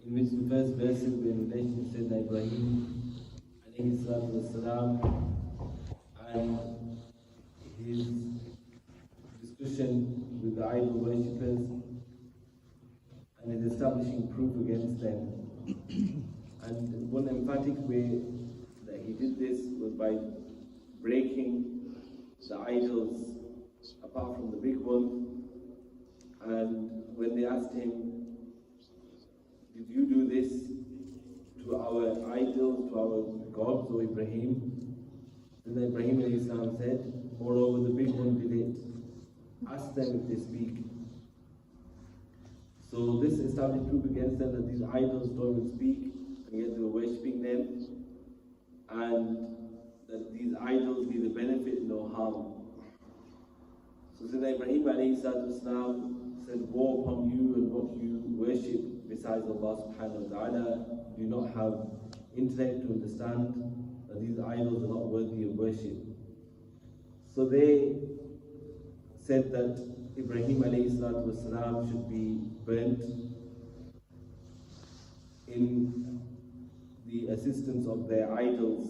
in which the first verses were in relation to Sayyidina Ibrahim alayhi salatu wasalam and his discussion with the idol worshippers and his establishing proof against them. And one emphatic way that he did this was by breaking the idols apart from the big one. And when they asked him, did you do this to our idols, to our gods, O Ibrahim? Then Ibrahim alayhi salam said, moreover the big one did it. Ask them if they speak. So this established proof against them that these idols don't even speak, and yet they were worshipping them, and that these idols neither benefit nor harm. So Sayyidina Ibrahim alayhi salatu said, woe upon you and what you worship besides Allah subhanahu wa ta'ala. Do not have intellect to understand that these idols are not worthy of worship. So they said that Ibrahim alayhi salatu wasalam should be burnt in the assistance of their idols.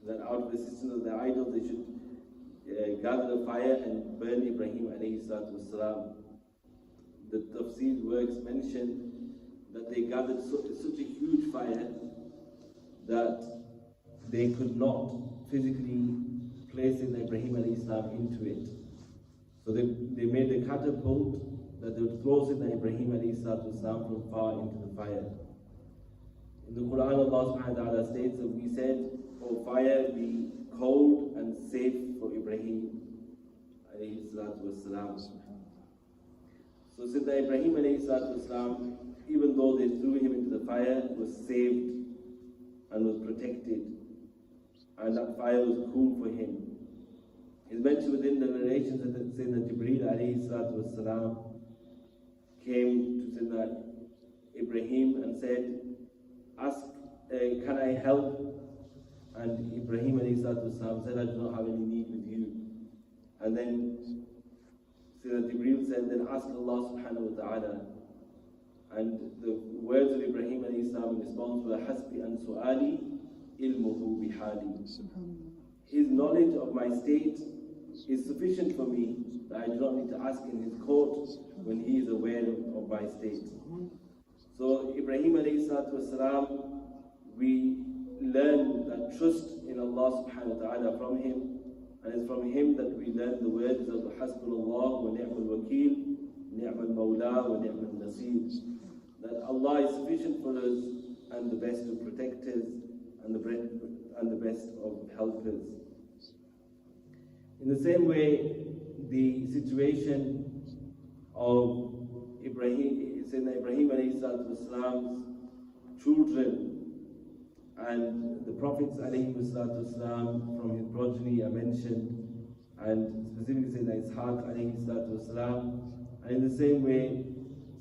That out of the assistance of their idols they should gather the fire and burn Ibrahim alayhi salatu wasalam. The tafsir works mention that they gathered such a huge fire that they could not physically place Ibrahim alayhi salam into it. So they made a catapult that they would throw Ibrahim alayhi salatu wasalam from far into the fire. In the Quran, Allah subhanahu wa ta'ala states that we said, O fire, be cold and safe for Ibrahim alayhi salatu wasalam. So Sayyidina Ibrahim alayhi salatu wasalam, even though they threw him into the fire, was saved and was protected. And that fire was cool for him. It's mentioned within the narrations that Sayyidina Jibreel alayhi salatu wasalam came to Sayyidina Ibrahim and said, can I help? And Ibrahim alayhi salatu wasalam said, I do not have any need with you. And then Sayyidina Jibreel said, then ask Allah subhanahu wa ta'ala. And the words of Ibrahim alayhi salam in response were, Hasbi an su'ali ilmuhu bihali. His knowledge of my state is sufficient for me, that I do not need to ask in his court when he is aware of my state. So Ibrahim alayhi salatu wasalam, we learn that trust in Allah subhanahu wa ta'ala from him, and it's from him that we learn the words of Hasbunallah wa ni'mal wakeel, ni'mal mawla wa ni'mal nasir. That Allah is sufficient for us and the best of protectors and the best of helpers. In the same way, the situation of Sayyidina Ibrahim alayhi salatu wasalam's children and the prophets alayhi salatu wasalam from his progeny are mentioned, and specifically Sayyidina Ishaq alayhi salatu wasalam, and in the same way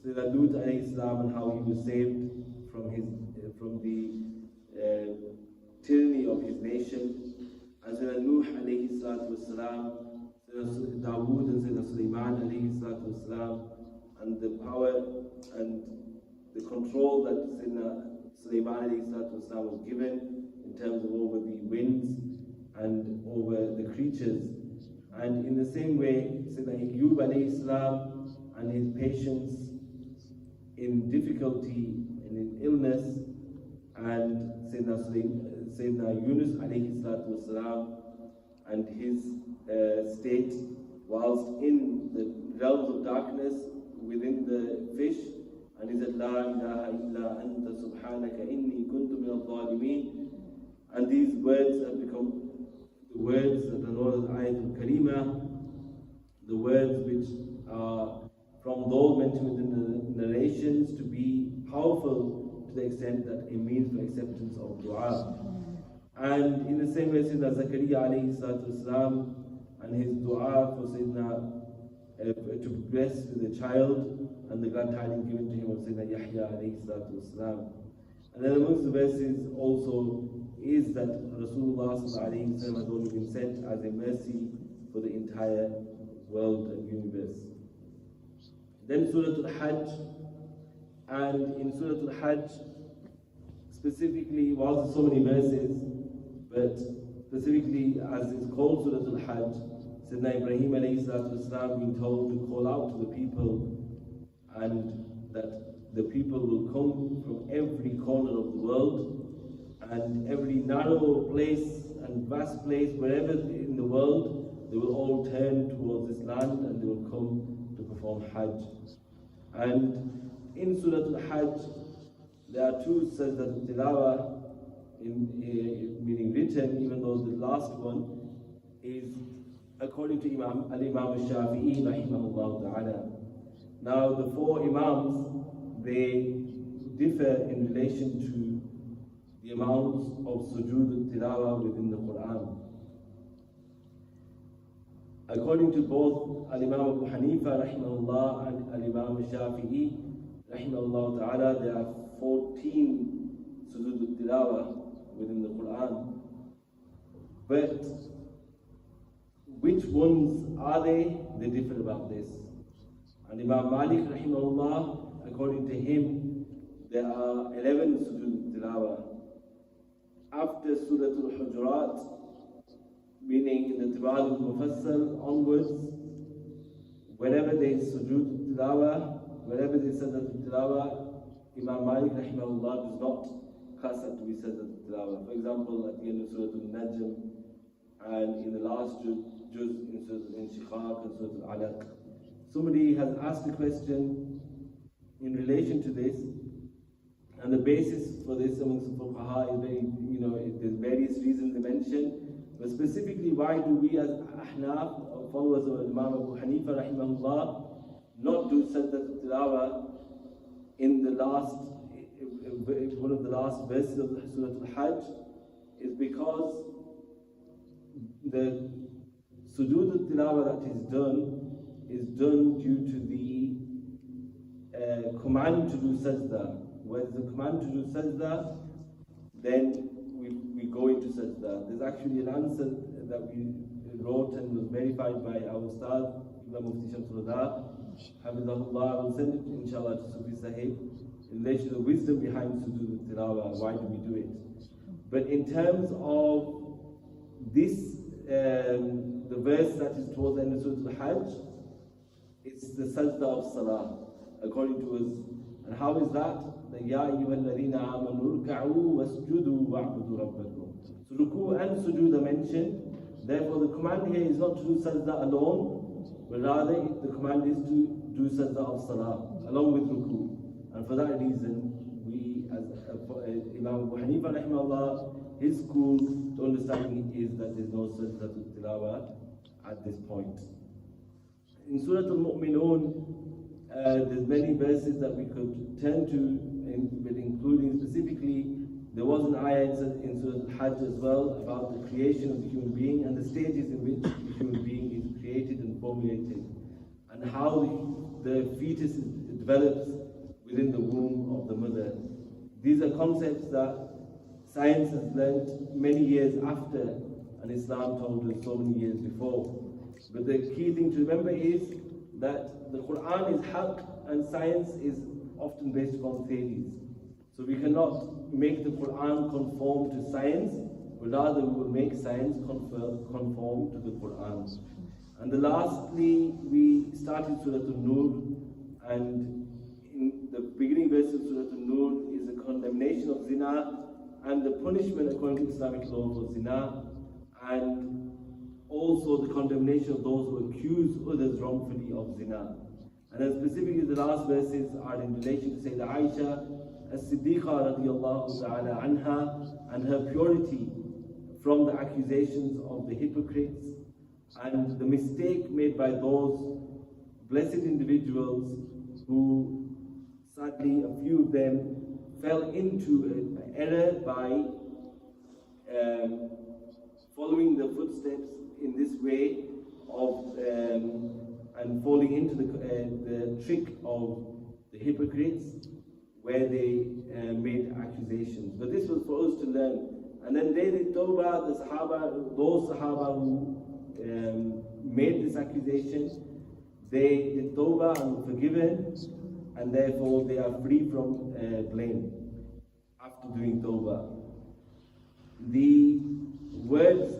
Sayyidina Lut alayhi salam and how he was saved from the tyranny of his nation, and Sayyidina Nuh alayhi salatu wasalam, Sayyidina Dawood and Sayyidina Sulaiman alayhi salatu wasalam, and the power and the control that Sayyidina Sulaiman alayhi salatu wasalam was given in terms of over the winds and over the creatures. And in the same way, Sayyidina Ayyub alayhi salam and his patience in difficulty and in illness, and Sayyidina Yunus alayhi salatu wasalam and his state whilst in the realms of darkness within the fish, and he said, La ilaha illa anta subhanaka inni kuntu min al-zalimeen. And these words have become the words that are known as Ayatul Karima, the words which are from those mentioned within the narrations to be powerful to the extent that it means for acceptance of dua. And in the same way, Sayyidina Zakaria alayhi salatu wasalam and his dua for Sayyidina to progress with a child, and the glad tidings given to him of Sayyidina Yahya alayhi salatu wasalam. And then amongst the verses also is that Rasulullah sallallahu alayhi wasallam has only been sent as a mercy for the entire world and universe. Then Surah Al-Hajj And in Surah Al-Hajj, specifically, while there's so many verses, but specifically as it's called Surah Al-Hajj, Sayyidina Ibrahim alayhi salatu wasalam being told to call out to the people, and that the people will come from every corner of the world, and every narrow place and vast place, wherever in the world, they will all turn towards this land and they will come to perform Hajj. And in Surah Al-Hajj, there are two sajdat al-tilawah, meaning written, even though the last one is according to Imam al-Shafi'i rahimahullah ta'ala. Now the four Imams, they differ in relation to the amounts of sujood al-tilawah within the Quran. According to both Al-Imam Abu Hanifa rahimahullah and Al-Imam Shafi'i rahimahullah ta'ala, there are 14 sujood al-tilawah within the Quran. But which ones are they? They differ about this. And Imam Malik rahimahullah, according to him, there are 11 sujood al-tilawah. After Surah Al-Hujurat, meaning in the Tibal al-Mufassal onwards, wherever there is sujood tilawah, wherever there is sajdat tilawah, Imam Malik rahimahullah does not class that to be sajdat tilawah. For example, at the end of Surah Al-Najm, and in the last juz in Surah Al-Inshiqaq and Surah Al-Alaq. Somebody has asked a question in relation to this, and the basis for this amongst the fuqaha is very, there's various reasons they mention. But specifically, why do we as Ahnaf, followers of Imam Abu Hanifa rahimahullah, not do sajdat tilawah in the last, one of the last verses of Surah Al-Hajj? Is because the sujood tilawah that is done due to the command to do sajda. Where there's a command to do sajda, then we go into sajda. There's actually an answer that we wrote and was verified by our Ustad, Imam Mufti Shamsul Huda, Hafizahullah. I will send it inshallah to Sufi Sahib in relation to the wisdom behind sujood al-tilawah, why do we do it. But in terms of this, the verse that is towards the end of Surah Al-Hajj, it's the sajda of salah, according to us. And how is that? Ya ayyuhalladhina amanu ruk'u wasjudu wa'budu rabbakum. So ruku and sujood are mentioned. Therefore the command here is not to do sajda alone, but rather the command is to do sajda of salah along with ruku. And for that reason, we as Imam Abu Hanifa rahimahullah, his school, the understanding is that there is no sajda tilawah at this point. In Surah Al-Mu'minun, there's many verses that we could turn to, but including specifically, there was an ayah in Surah Al-Hajj as well about the creation of the human being and the stages in which the human being is created and formulated, and how the fetus develops within the womb of the mother. These are concepts that science has learnt many years after, and Islam told us so many years before. But the key thing to remember is that the Quran is haqq and science is often based upon theories. So we cannot make the Quran conform to science, but rather we will make science conform to the Quran. And lastly, we started Surah Al-Nur, and in the beginning verse of Surah Al-Nur is the condemnation of zina and the punishment according to Islamic law for zina, and also the condemnation of those who accuse others wrongfully of zina. And then specifically the last verses are in relation to Sayyidah Aisha as-Siddiqa radiyallahu ta'ala anha and her purity from the accusations of the hypocrites and the mistake made by those blessed individuals who, sadly, a few of them fell into an error by following the footsteps in this way of and falling into the trick of the hypocrites, where they made accusations. But this was for us to learn. And then they did tawbah, the Sahaba, those Sahaba who made this accusation, they did tawbah and were forgiven. and therefore they are free from blame after doing tawbah. The words,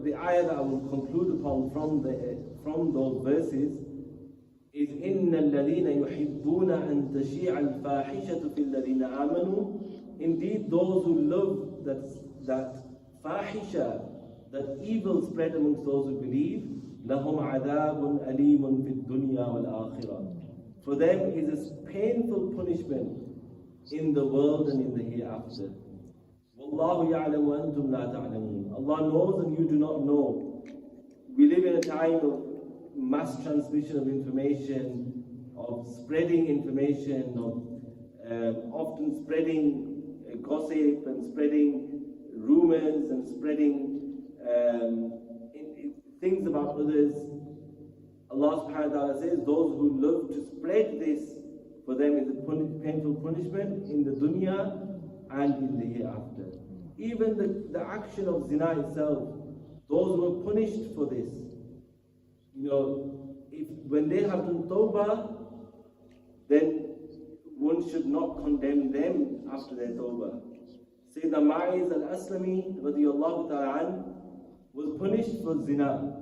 the ayah that I will conclude upon from those verses is إِنَّ الَّذِينَ يُحِبُّونَ أَن تَشِيعَ الْفَاحِشَةُ فِي الَّذِينَ آمَنُوا. Indeed, those who love that fahisha, that evil spread amongst those who believe, لَهُمْ عَذَابٌ أَلِيمٌ فِي الدُّنْيَا وَالْآخِرَةِ. For them is a painful punishment in the world and in the hereafter. وَاللَّهُ يَعْلَمُ وَأَنْتُمْ لَا تَعْلَمُونَ. Allah knows and you do not know. We live in a time of mass transmission of information, of spreading information, of often spreading gossip and spreading rumors and spreading things about others. Allah subhanahu wa ta'ala says, those who love to spread this, for them is a painful punishment in the dunya and in the hereafter. Even the action of zina itself, those who are punished for this, when they have done tawbah, then one should not condemn them after their tawbah. Sayyidina Ma'iz al-Aslami radiyallahu ta'ala an was punished for zina.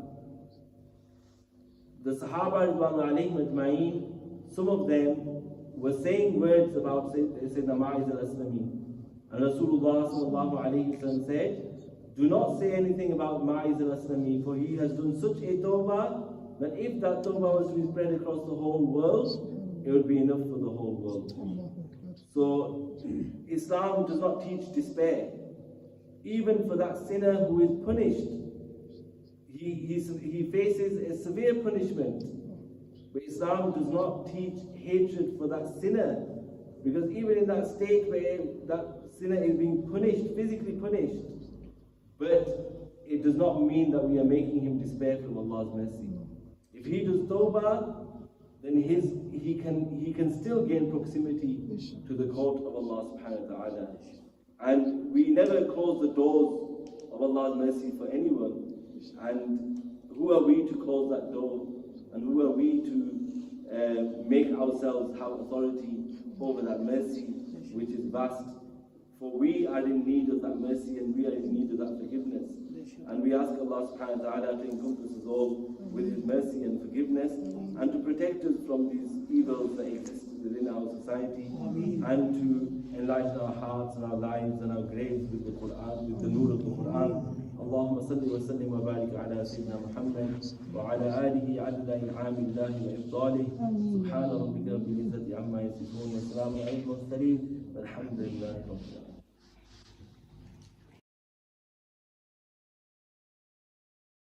The Sahaba ridwanu alayhim ajma'een, some of them were saying words about Sayyidina Ma'iz al-Aslami. And Rasulullah sallallahu alayhi wa sallam said, do not say anything about Ma'iz al-Aslami, for he has done such a tawbah that if that tawbah was to be spread across the whole world, it would be enough for the whole world. So Islam does not teach despair. Even for that sinner who is punished, he faces a severe punishment. But Islam does not teach hatred for that sinner, because even in that state where that sinner is being punished, physically punished, but it does not mean that we are making him despair from Allah's mercy. If he does tawbah, then he can still gain proximity to the court of Allah subhanahu wa ta'ala. And we never close the doors of Allah's mercy for anyone. And who are we to close that door? And who are we to make ourselves have authority over that mercy, which is vast? For we are in need of that mercy, and we are in need of that forgiveness. And we ask Allah subhanahu wa ta'ala to encompass us all with His mercy and forgiveness, and to protect us from these evils that exist within our society, and to enlighten our hearts and our lives and our graves with the Quran, with the nur of the Quran. اللهم صل وسلم وبارك على سيدنا محمد وعلى آله عدد إنعام الله وإفضاله. سبحان ربك رب العزة عما يصفون وسلام على المرسلين والحمد لله رب العالمين.